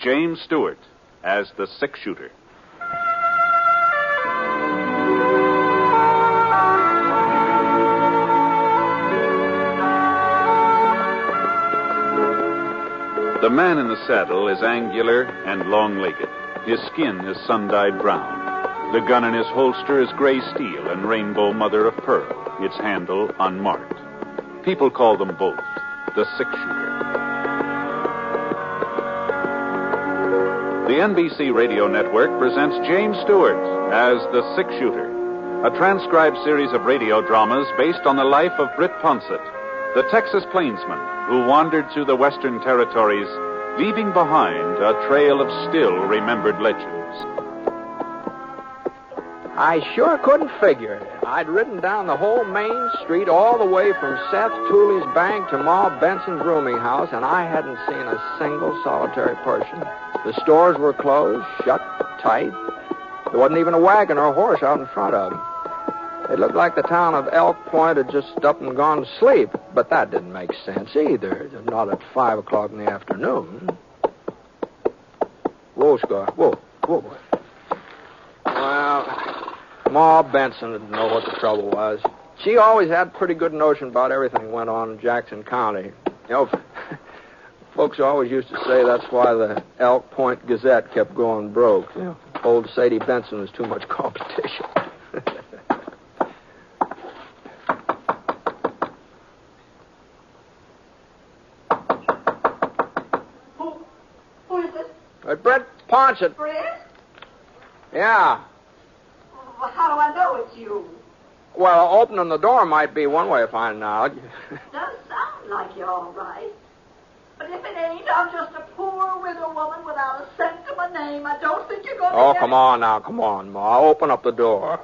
James Stewart as the six-shooter. The man in the saddle is angular and long-legged. His skin is sun-dyed brown. The gun in his holster is gray steel and rainbow mother of pearl, its handle unmarked. People call them both the six-shooter. The NBC Radio Network presents James Stewart as the six-shooter, a transcribed series of radio dramas based on the life of Britt Ponset, the Texas plainsman who wandered through the Western Territories, leaving behind a trail of still-remembered legends. I sure couldn't figure it. I'd ridden down the whole main street all the way from Sept, Tooley's Bank to Ma Benson's rooming house, and I hadn't seen a single solitary person. The stores were closed, shut tight. There wasn't even a wagon or a horse out in front of them. It looked like the town of Elk Point had just up and gone to sleep, but that didn't make sense either. Not at 5 o'clock in the afternoon. Whoa, Scar. Whoa. Well, Ma Benson didn't know what the trouble was. She always had a pretty good notion about everything that went on in Jackson County. You know, folks always used to say that's why the Elk Point Gazette kept going broke. You know, old Sadie Benson was too much competition. Who is it? Britt Ponset. Britt? Yeah. Well, how do I know it's you? Well, opening the door might be one way of finding out. Does sound like you're all right. But if it ain't, I'm just a poor widow woman without a cent to my name. I don't think you're going to Oh, come on, Ma. Open up the door.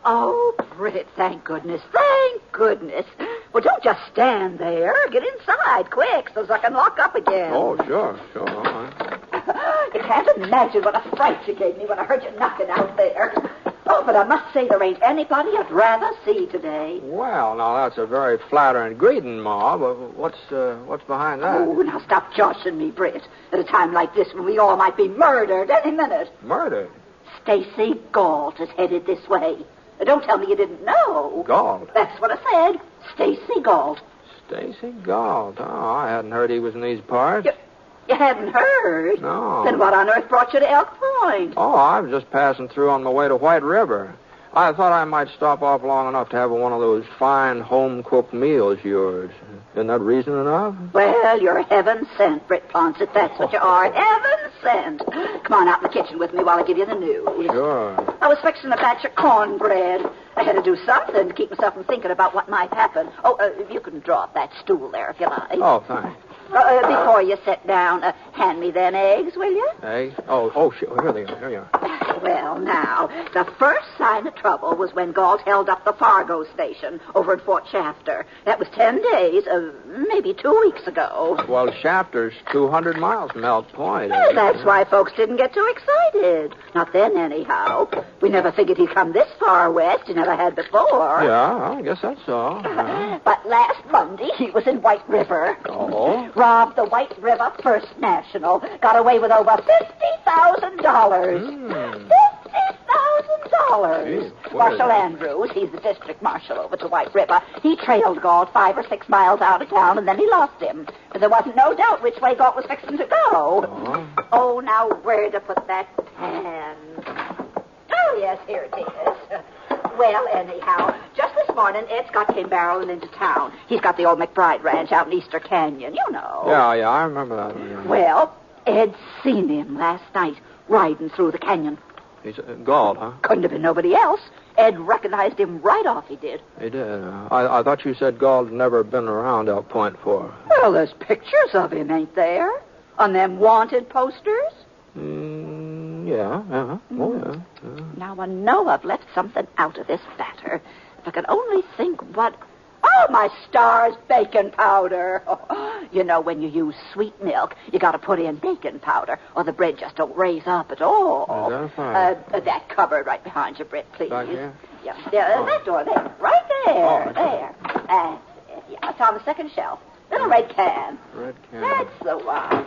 Oh, Britt, thank goodness. Thank goodness. Well, don't just stand there. Get inside, quick, so I can lock up again. Oh, sure. All right. You can't imagine what a fright you gave me when I heard you knocking out there. Oh, but I must say there ain't anybody I'd rather see today. Well, now, that's a very flattering greeting, Ma, but what's behind that? Oh, now stop joshing me, Britt. At a time like this when we all might be murdered any minute. Murdered? Stacy Galt is headed this way. Don't tell me you didn't know. Galt? That's what I said. Stacy Galt. Stacy Galt. Oh, I hadn't heard he was in these parts. You hadn't heard? No. Then what on earth brought you to Elk Point? Oh, I was just passing through on my way to White River. I thought I might stop off long enough to have one of those fine home-cooked meals yours. Isn't that reason enough? Well, you're heaven sent, Britt Ponset. That's what you are. Heaven sent. Come on out in the kitchen with me while I give you the news. Sure. I was fixing a batch of cornbread. I had to do something to keep myself from thinking about what might happen. Oh, you can draw up that stool there if you like. Oh, thanks. Before you sit down, hand me them eggs, will you? Eggs? Oh, sure. Here they are. Here you are. Well, now, the first sign of trouble was when Gault held up the Fargo station over at Fort Shafter. That was 10 days, maybe 2 weeks ago. Well, Shafter's 200 miles from Elk Point. Well, that's why folks didn't get too excited. Not then, anyhow. We never figured he'd come this far west. He never had before. Yeah, I guess that's so. But last Monday, he was in White River. Oh? Robbed the White River First National. Got away with over $50,000. $50,000. Marshal Andrews, he's the district marshal over to White River. He trailed Gault 5 or 6 miles out of town, and then he lost him. But there wasn't no doubt which way Gault was fixing to go. Oh, now where to put that pen? Oh, yes, here it is. Well, anyhow, just this morning, Ed Scott came barreling into town. He's got the old McBride Ranch out in Easter Canyon, you know. Yeah, I remember that. Well, Ed seen him last night riding through the canyon. He's Gault, huh? Couldn't have been nobody else. Ed recognized him right off, he did. He did. I thought you said Gault had never been around Elk Point before. Well, there's pictures of him, ain't there? On them wanted posters? Yeah. Oh, yeah. Now, I know I've left something out of this batter. If I could only think what... Oh, my stars, bacon powder. Oh, you know, when you use sweet milk, you got to put in bacon powder, or the bread just don't raise up at all. Is that fine? That cupboard right behind you, Britt, please. Back here? Yeah, that door there. Right there. Oh, there. Yeah, it's on the second shelf. in a red can. Red can. That's the one.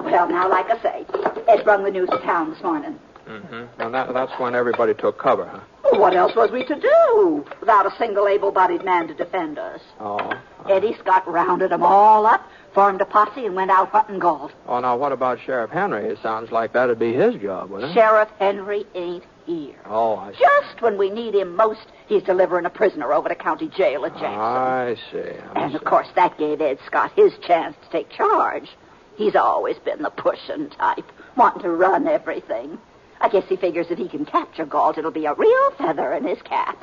Well, now, like I say, Ed brung the news to town this morning. Mm-hmm. And that's when everybody took cover, huh? Well, what else was we to do without a single able-bodied man to defend us? Oh. Eddie Scott rounded them all up, formed a posse, and went out hunting Gault. Oh, now, what about Sheriff Henry? It sounds like that'd be his job, wouldn't it? Sheriff Henry ain't here. Oh, I see. Just when we need him most, he's delivering a prisoner over to county jail at Jackson. I see. And, of course, that gave Ed Scott his chance to take charge. He's always been the pushing type, wanting to run everything. I guess he figures if he can capture Gault, it'll be a real feather in his cap.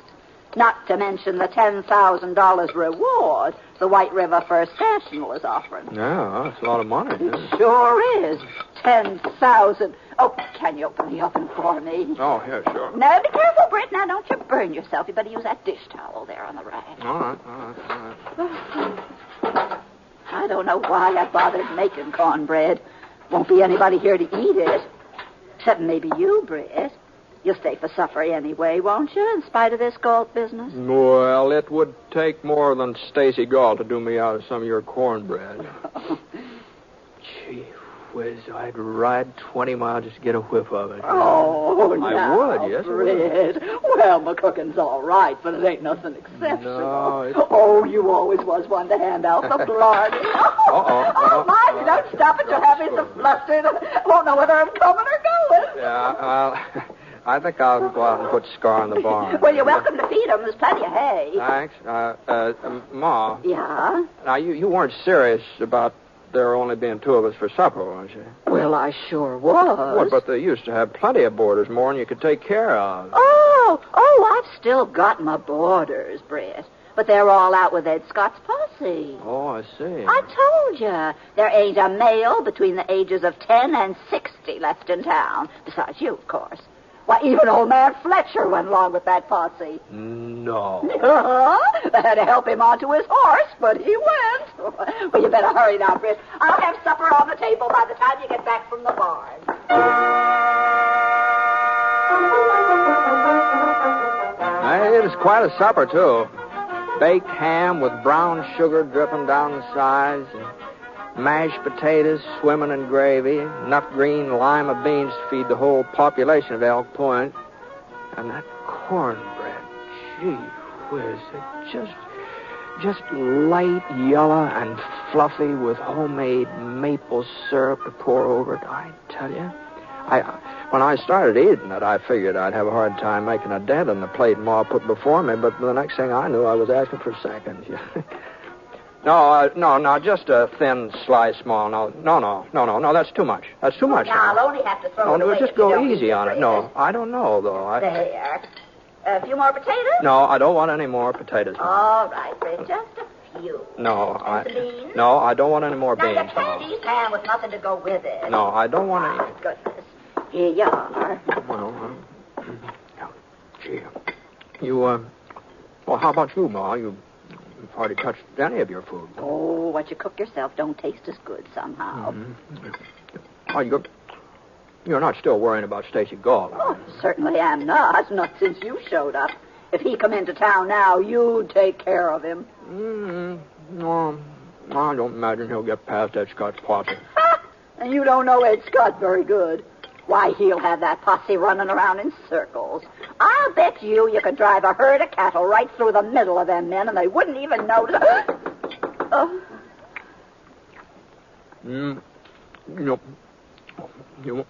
Not to mention the $10,000 reward the White River First National is offering. Yeah, that's a lot of money. It sure is. 10,000. Oh, can you open the oven for me? Oh, yeah, sure. Now, be careful, Britt. Now, don't you burn yourself. You better use that dish towel there on the rack. All right. I don't know why I bothered making cornbread. Won't be anybody here to eat it. Except maybe you, Britt. You'll stay for supper anyway, won't you, in spite of this Gault business? Well, it would take more than Stacy Galt to do me out of some of your cornbread. Gee whiz, I'd ride 20 miles just to get a whiff of it. Oh, I would, yes, Britt. Well, my cooking's all right, but it ain't nothing exceptional. No, Oh, you always was one to hand out the blarney. Oh, mind you, don't stop it. You'll have me so flustered. I won't know whether I'm coming or going. Yeah, well, I think I'll go out and put Scar in the barn. Well, you're welcome to feed him. There's plenty of hay. Thanks. Ma. Yeah? Now, you weren't serious about there only being two of us for supper, weren't you? Well, I sure was. Well, but they used to have plenty of boarders, more than you could take care of. Oh, I've still got my boarders, Britt. But they're all out with Ed Scott's posse. Oh, I see. I told you. There ain't a male between the ages of 10 and 60 left in town. Besides you, of course. Why, even old man Fletcher went along with that posse. No. They had to help him onto his horse, but he went. Well, you better hurry now, Britt. I'll have supper on the table by the time you get back from the barn. Hey, it was quite a supper, too. Baked ham with brown sugar dripping down the sides, and mashed potatoes swimming in gravy, enough green lima beans to feed the whole population of Elk Point. And that cornbread, gee whiz, it just light yellow and fluffy with homemade maple syrup to pour over it, I tell you. When I started eating it, I figured I'd have a hard time making a dent in the plate Ma put before me, but the next thing I knew, I was asking for seconds. No, just a thin slice, Ma. No, that's too much. That's too much. Now, I'll only have to throw it away. Just go easy on it. No, I don't know, though. There. A few more potatoes? No, I don't want any more potatoes. All right, Britt, just a few. No, beans? No, I don't want any more beans. Now, you can't eat ham with nothing to go with it. No, I don't want any. Goodness. Here you are. Well, gee. Well, how about you, Ma? You've hardly touched any of your food. Oh, what you cook yourself don't taste as good somehow. Mm-hmm. Oh, you're not still worrying about Stacy Galt. Oh, certainly am not since you showed up. If he come into town now, you'd take care of him. No, I don't imagine he'll get past Ed Scott's posse. And you don't know Ed Scott very good. Why, he'll have that posse running around in circles. I'll bet you could drive a herd of cattle right through the middle of them men, and they wouldn't even notice. You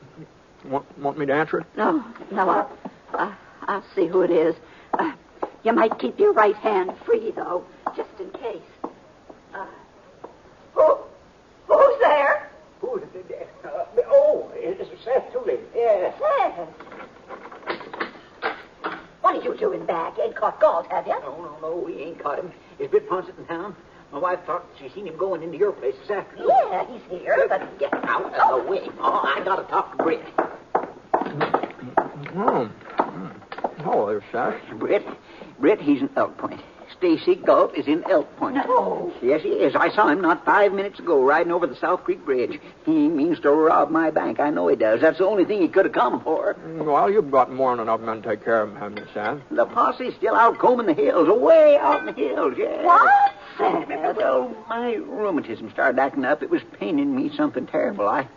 want me to answer it? No, I'll see who it is. You might keep your right hand free, though, just in case. Who's there? Who's there? It's Sept Tooley. Yes. What are you doing back? You ain't caught Gault, have you? No, we ain't caught him. Is Britt Ponset in town? My wife thought she seen him going into your place this afternoon. Yeah, he's here, but... Get out of the way. I got to talk to Britt. Oh, there's Sept. Britt, he's in Elk Point. Stacy Galt is in Elk Point. No. Yes, he is. I saw him not 5 minutes ago riding over the South Creek Bridge. He means to rob my bank. I know he does. That's the only thing he could have come for. Well, you've got more than enough men to take care of him, haven't you, Sam? The posse's still out combing the hills, away out in the hills, yeah. What? Seth? Well, my rheumatism started acting up. It was paining me something terrible. I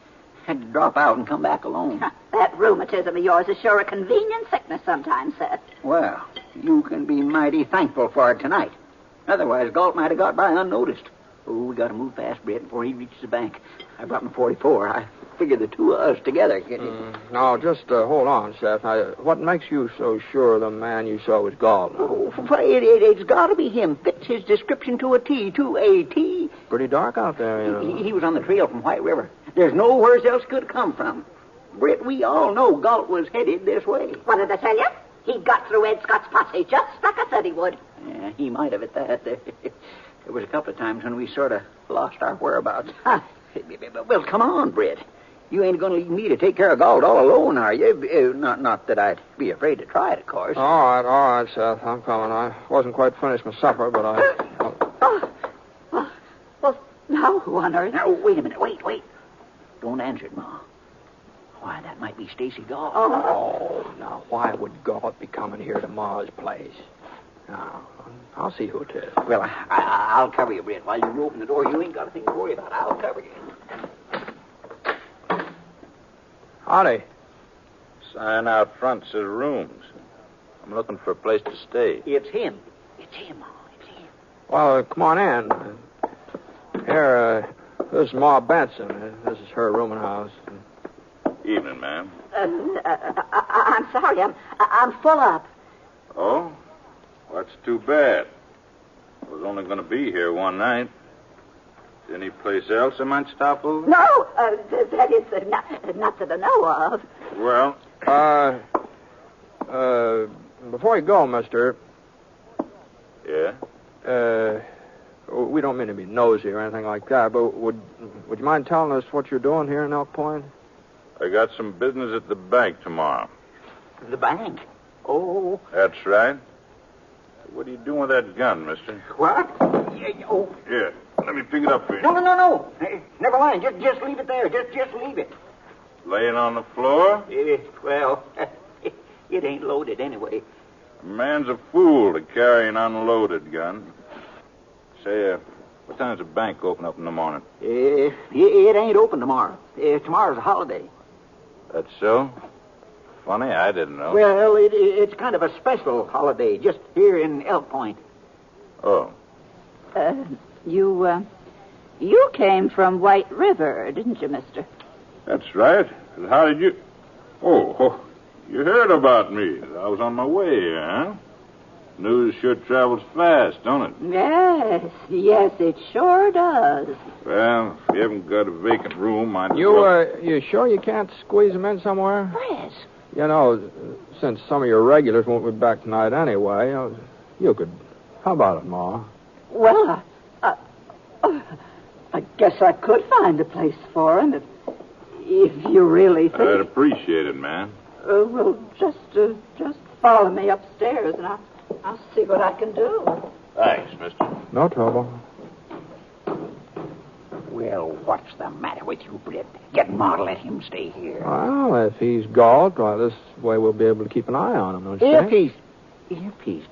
had to drop out and come back alone. That rheumatism of yours is sure a convenient sickness sometimes, Seth. Well, you can be mighty thankful for it tonight. Otherwise, Gault might have got by unnoticed. Oh, we got to move fast, Britt, before he reaches the bank. I brought my 44. I figure the two of us together can... No, just hold on, Seth. What makes you so sure the man you saw was Gault? Oh, it's got to be him. Fits his description to a T, to a T. Pretty dark out there, you know. He was on the trail from White River. There's nowhere else could come from. Britt, we all know Gault was headed this way. What did I tell you? He got through Ed Scott's posse, just like I said he would. Yeah, he might have at that. There was a couple of times when we sort of lost our whereabouts. Well, come on, Britt. You ain't going to leave me to take care of Gault all alone, are you? Not that I'd be afraid to try it, of course. All right, Seth. I'm coming. I wasn't quite finished my supper, but Well, now who on earth? Now, wait a minute. Wait. Don't answer it, Ma. Why, that might be Stacy Galt. Oh, now, why would Gault be coming here to Ma's place? Now, I'll see who it is. Well, I'll cover you, Britt. While you open the door, you ain't got a thing to worry about. I'll cover you. Howdy. Sign out front says rooms. I'm looking for a place to stay. It's him. Ma. It's him. Well, come on in. Here, this is Ma Benson. This is her rooming house. Evening, ma'am. I'm sorry. I'm full up. Oh? Well, that's too bad. I was only going to be here one night. Any place else I might stop over? No, that is not that I know of. Well? Before you go, mister. Yeah? We don't mean to be nosy or anything like that, but would you mind telling us what you're doing here in Elk Point? I got some business at the bank tomorrow. The bank? Oh. That's right. What are you doing with that gun, mister? What? Here, let me pick it up for you. No. Hey, never mind. Just leave it there. Just leave it. Laying on the floor? Well, it ain't loaded anyway. A man's a fool to carry an unloaded gun. Say, what time's the bank open up in the morning? It ain't open tomorrow. Tomorrow's a holiday. That's so? Funny, I didn't know. Well, it's kind of a special holiday just here in Elk Point. Oh. You came from White River, didn't you, mister? That's right. How did you... Oh, you heard about me. I was on my way here, huh? News sure travels fast, don't it? Yes, it sure does. Well, if you haven't got a vacant room, I'd... You sure you can't squeeze them in somewhere? Yes. You know, since some of your regulars won't be back tonight anyway, you could... How about it, Ma? Well, I guess I could find a place for him if you really think... I'd appreciate it, man. Well, just follow me upstairs, and I'll see what I can do. Thanks, mister. No trouble. Well, what's the matter with you, Britt? Get Ma to let him stay here. Well, if he's Gault, this way we'll be able to keep an eye on him, don't you think? Earpiece.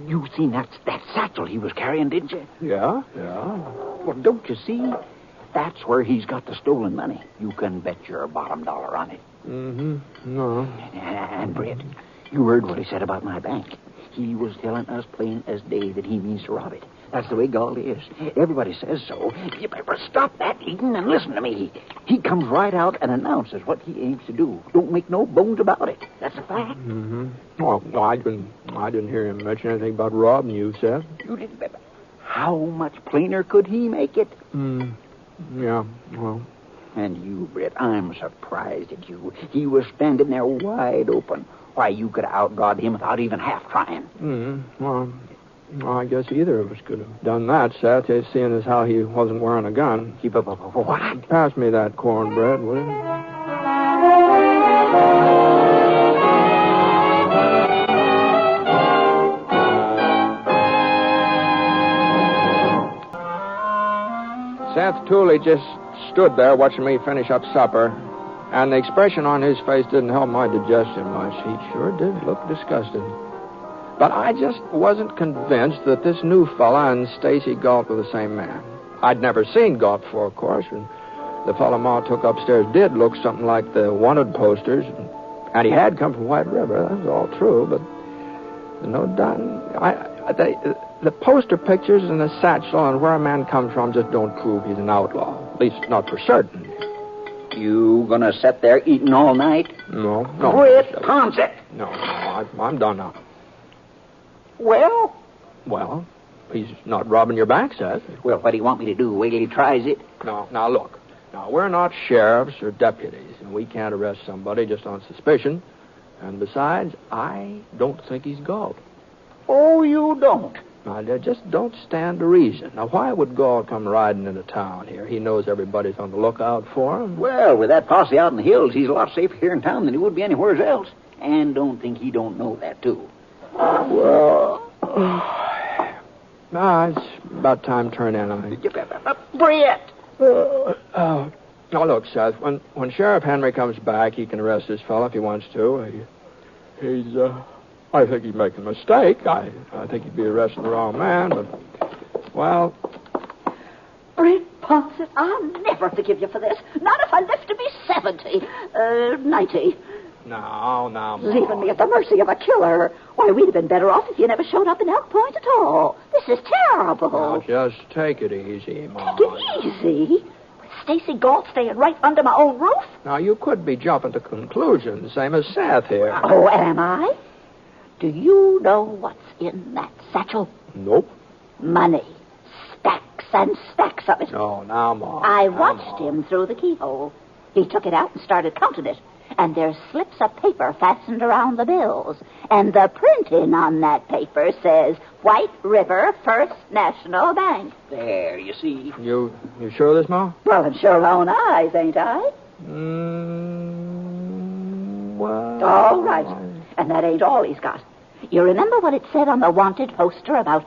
You seen that satchel he was carrying, didn't you? Yeah. Well, don't you see? That's where he's got the stolen money. You can bet your bottom dollar on it. Mm-hmm. No. And, Britt, you heard what he said about my bank. He was telling us plain as day that he means to rob it. That's the way Gault is. Everybody says so. You better stop that, Eden, and listen to me. He comes right out and announces what he aims to do. Don't make no bones about it. That's a fact. Mm-hmm. Well, I didn't hear him mention anything about robbing you, Seth. You didn't. How much plainer could he make it? Yeah, well. And you, Britt, I'm surprised at you. He was standing there wide open. Why, you could have outgawed him without even half trying. Well, I guess either of us could have done that, Seth, seeing as how he wasn't wearing a gun. What? Pass me that cornbread, will you? Seth Tooley just stood there watching me finish up supper, and the expression on his face didn't help my digestion much. He sure did look disgusted. But I just wasn't convinced that this new fella and Stacy Galt were the same man. I'd never seen Gault before, of course, and the fellow Ma took upstairs did look something like the wanted posters, and he had come from White River. That was all true, but no doubt, the poster pictures and the satchel and where a man comes from just don't prove he's an outlaw, at least not for certain. You gonna sit there eating all night? No. Britt Ponset! No, I'm done now. Well, he's not robbing your bank, Seth. Well, what do you want me to do? Wait till he tries it? No, now look. Now, we're not sheriffs or deputies, and we can't arrest somebody just on suspicion. And besides, I don't think he's Gault. Oh, you don't? Now, they just don't stand to reason. Now, why would Gault come riding into town here? He knows everybody's on the lookout for him. Well, with that posse out in the hills, he's a lot safer here in town than he would be anywhere else. And don't think he don't know that, too. Well, it's about time to turn in, I think. Britt! Now, look, Seth, when Sheriff Henry comes back, he can arrest this fellow if he wants to. I think he's making a mistake. I think he'd be arresting the wrong man, but, well... Britt Ponset, I'll never forgive you for this. Not if I live to be 70. 90. No, Ma. Leaving me at the mercy of a killer. Why, we'd have been better off if you never showed up in Elk Point at all. This is terrible. Now, just take it easy, Ma. Take it easy? With Stacy Galt staying right under my own roof? Now, you could be jumping to conclusions, same as Seth here. Oh, am I? Do you know what's in that satchel? Nope. Money. Stacks and stacks of it. No, now, Ma. I watched him through the keyhole. He took it out and started counting it. And there's slips of paper fastened around the bills. And the printing on that paper says White River First National Bank. There, you see. You sure of this, Ma? Well, I'm sure own eyes, ain't I? Well... All right. And that ain't all he's got. You remember what it said on the wanted poster about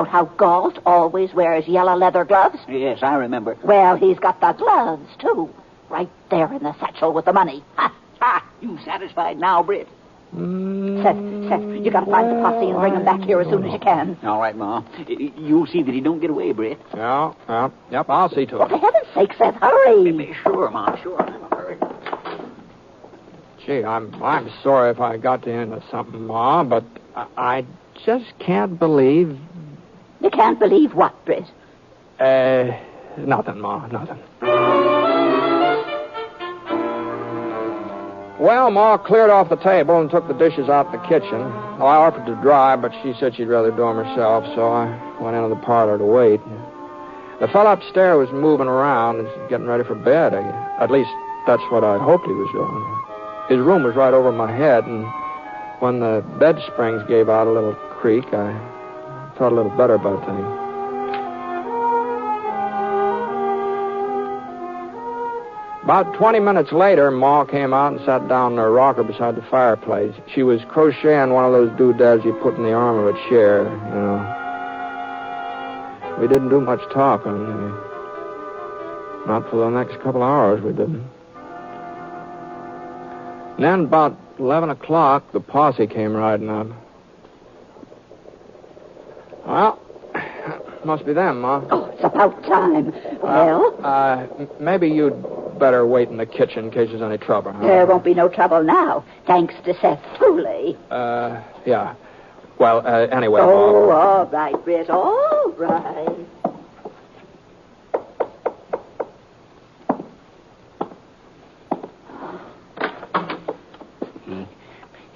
how Gault always wears yellow leather gloves? Yes, I remember. Well, he's got the gloves, too. Right there in the satchel with the money. Ha! You satisfied now, Britt? Seth, you gotta find the posse and bring him back here as soon as you can. All right, Ma. You'll see that he don't get away, Britt. Yeah, yep, I'll see to Well, it. for heaven's sake, Seth, hurry. Sure, Ma, sure. I'm in a hurry. Gee, I'm sorry if I got into something, Ma, but I just can't believe... You can't believe what, Britt? Nothing, Ma, nothing. Well, Ma cleared off the table and took the dishes out in the kitchen. Well, I offered to dry, but she said she'd rather do them herself, so I went into the parlor to wait. The fellow upstairs was moving around and getting ready for bed. At least, that's what I hoped he was doing. His room was right over my head, and when the bed springs gave out a little creak, I felt a little better about things. About 20 minutes later, Ma came out and sat down in her rocker beside the fireplace. She was crocheting one of those doodads you put in the arm of a chair, you know. We didn't do much talking. Not for the next couple of hours, we didn't. And then about 11 o'clock, the posse came riding up. Well, must be them, Ma. Oh, it's about time. Well? Maybe you'd better wait in the kitchen in case there's any trouble. Huh? There won't be no trouble now, thanks to Seth Tooley. Yeah. Well, anyway... Oh, Ma. all right, Britt, all right.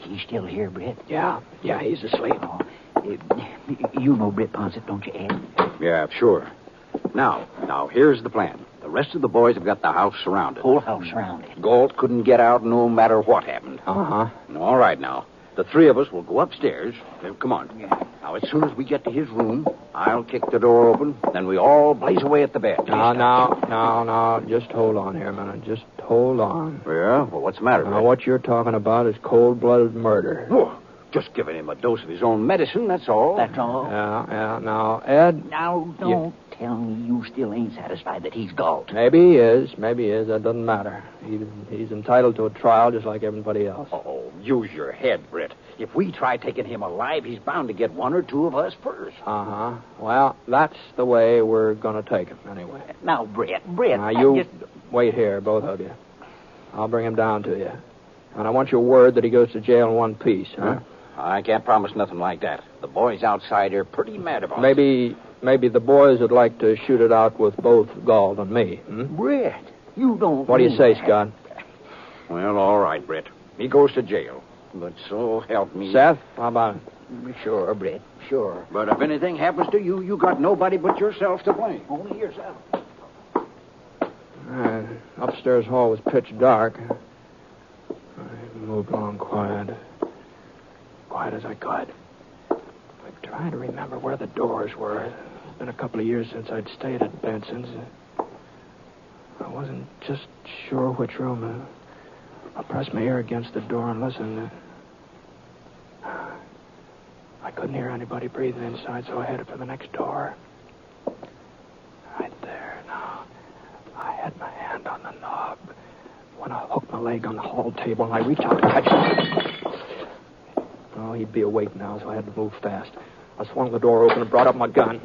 He's still here, Britt? Yeah, he's asleep. Oh, you know Britt Ponset, don't you, Ed? Yeah, sure. Now, here's the plan. The rest of the boys have got the house surrounded. Whole house surrounded. Gault couldn't get out no matter what happened. Uh-huh. All right, now. The three of us will go upstairs. Come on. Yeah. Now, as soon as we get to his room, I'll kick the door open, then we all blaze away at the bed. No. Just hold on here a minute. Just hold on. Yeah? Well, what's the matter? Now, what you're talking about is cold-blooded murder. Oh, just giving him a dose of his own medicine, that's all. That's all? Yeah. Now, Ed... Now, don't tell me you still ain't satisfied that he's Gault. Maybe he is. That doesn't matter. He's entitled to a trial just like everybody else. Oh, use your head, Britt. If we try taking him alive, he's bound to get one or two of us first. Uh-huh. Well, that's the way we're going to take him, anyway. Now, Britt. Now, you wait here, both of you. I'll bring him down to you. And I want your word that he goes to jail in one piece, huh? I can't promise nothing like that. The boys outside are pretty mad about it. Maybe the boys would like to shoot it out with both Gault and me. Britt, you don't. What do you say, Scott? Well, all right, Britt. He goes to jail. But so help me. Seth, how about it? Sure, Britt, sure. But if anything happens to you, you got nobody but yourself to blame. Only yourself. Upstairs hall was pitch dark. I moved along quiet as I could. I'm trying to remember where the doors were. It's been a couple of years since I'd stayed at Benson's. I wasn't just sure which room. I pressed my ear against the door and listened. I couldn't hear anybody breathing inside, so I headed for the next door. Right there, now. I had my hand on the knob when I hooked my leg on the hall table, and I reached out to catch him. Oh, he'd be awake now, so I had to move fast. I swung the door open and brought up my gun.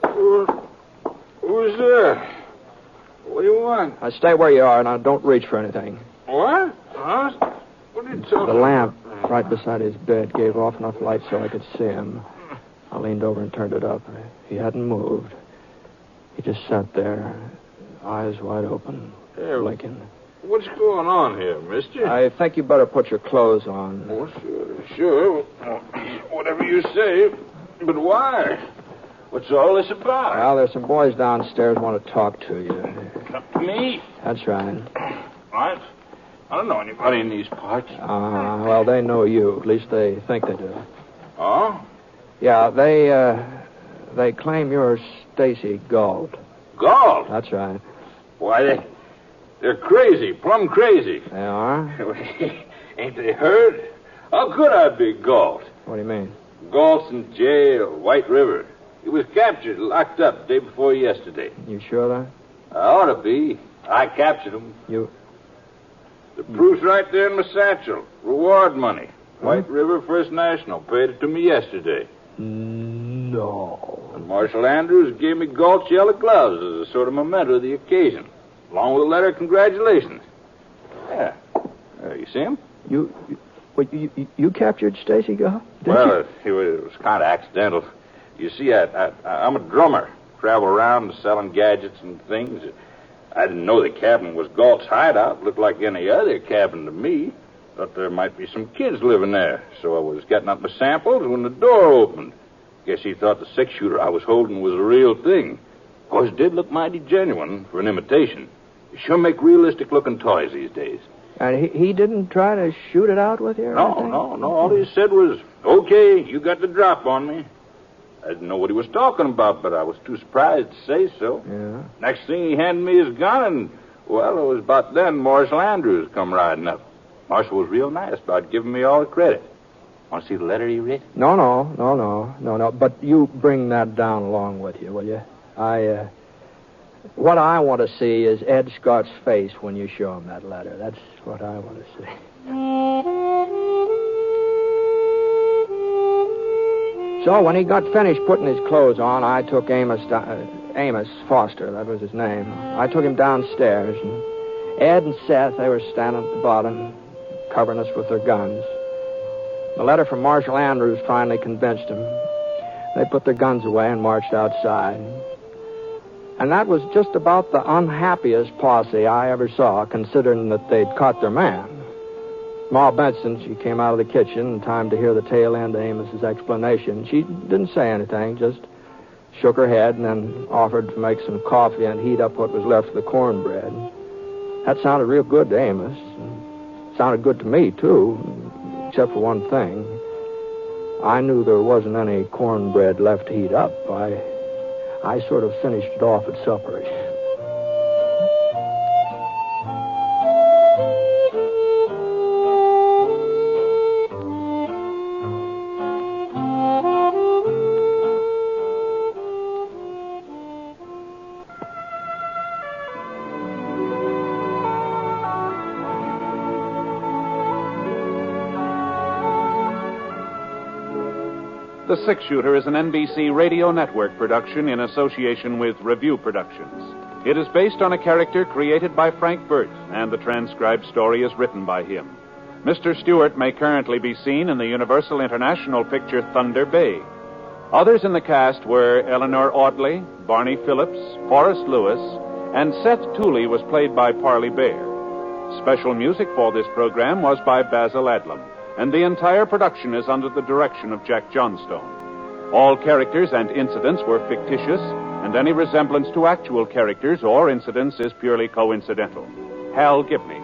Who's there? What do you want? Now, stay where you are, and don't reach for anything. What? Huh? What are you talking The lamp right beside his bed gave off enough light so I could see him. I leaned over and turned it up. He hadn't moved. He just sat there, eyes wide open, blinking. What's going on here, mister? I think you better put your clothes on. Oh, sure. Whatever you say. But why? What's all this about? Well, there's some boys downstairs want to talk to you. Me? That's right. What? I don't know anybody in these parts. Well, they know you. At least they think they do. Oh? Yeah, they claim you're Stacy Galt. Galt? That's right. Why, they're crazy, plumb crazy. They are? Ain't they heard? How could I be Galt? What do you mean? Galt's in jail, White River. He was captured, locked up the day before yesterday. You sure that? I ought to be. I captured him. You... The proof's right there in my satchel. Reward money. White River First National paid it to me yesterday. No. And Marshal Andrews gave me Gault's yellow gloves as a sort of memento of the occasion, along with a letter of congratulations. Yeah. You see him? You captured Stacy Galt? Well, it was kind of accidental. You see, I'm a drummer. Travel around selling gadgets and things. I didn't know the cabin was Gault's hideout. Looked like any other cabin to me. Thought there might be some kids living there. So I was getting up my samples when the door opened. Guess he thought the six-shooter I was holding was a real thing. Of course, it did look mighty genuine for an imitation. You sure make realistic-looking toys these days. And he didn't try to shoot it out with you or anything? No. All he said was, okay, you got the drop on me. I didn't know what he was talking about, but I was too surprised to say so. Yeah. Next thing, he handed me his gun, and, well, it was about then Marshal Andrews come riding up. Marshal was real nice about giving me all the credit. Want to see the letter he wrote? No. But you bring that down along with you, will you? What I want to see is Ed Scott's face when you show him that letter. That's what I want to see. So when he got finished putting his clothes on, I took Amos Foster, that was his name. I took him downstairs, and Ed and Seth, they were standing at the bottom, covering us with their guns. The letter from Marshal Andrews finally convinced them. They put their guns away and marched outside. And that was just about the unhappiest posse I ever saw, considering that they'd caught their man. Ma Benson, she came out of the kitchen in time to hear the tail end of Amos's explanation. She didn't say anything, just shook her head and then offered to make some coffee and heat up what was left of the cornbread. That sounded real good to Amos. Sounded good to me, too, except for one thing. I knew there wasn't any cornbread left to heat up. I sort of finished it off at supper. The Six-Shooter is an NBC Radio Network production in association with Review Productions. It is based on a character created by Frank Burt, and the transcribed story is written by him. Mr. Stewart may currently be seen in the Universal International picture Thunder Bay. Others in the cast were Eleanor Audley, Barney Phillips, Forrest Lewis, and Seth Tooley was played by Parley Bear. Special music for this program was by Basil Adlam, and the entire production is under the direction of Jack Johnstone. All characters and incidents were fictitious, and any resemblance to actual characters or incidents is purely coincidental. Hal Gibney.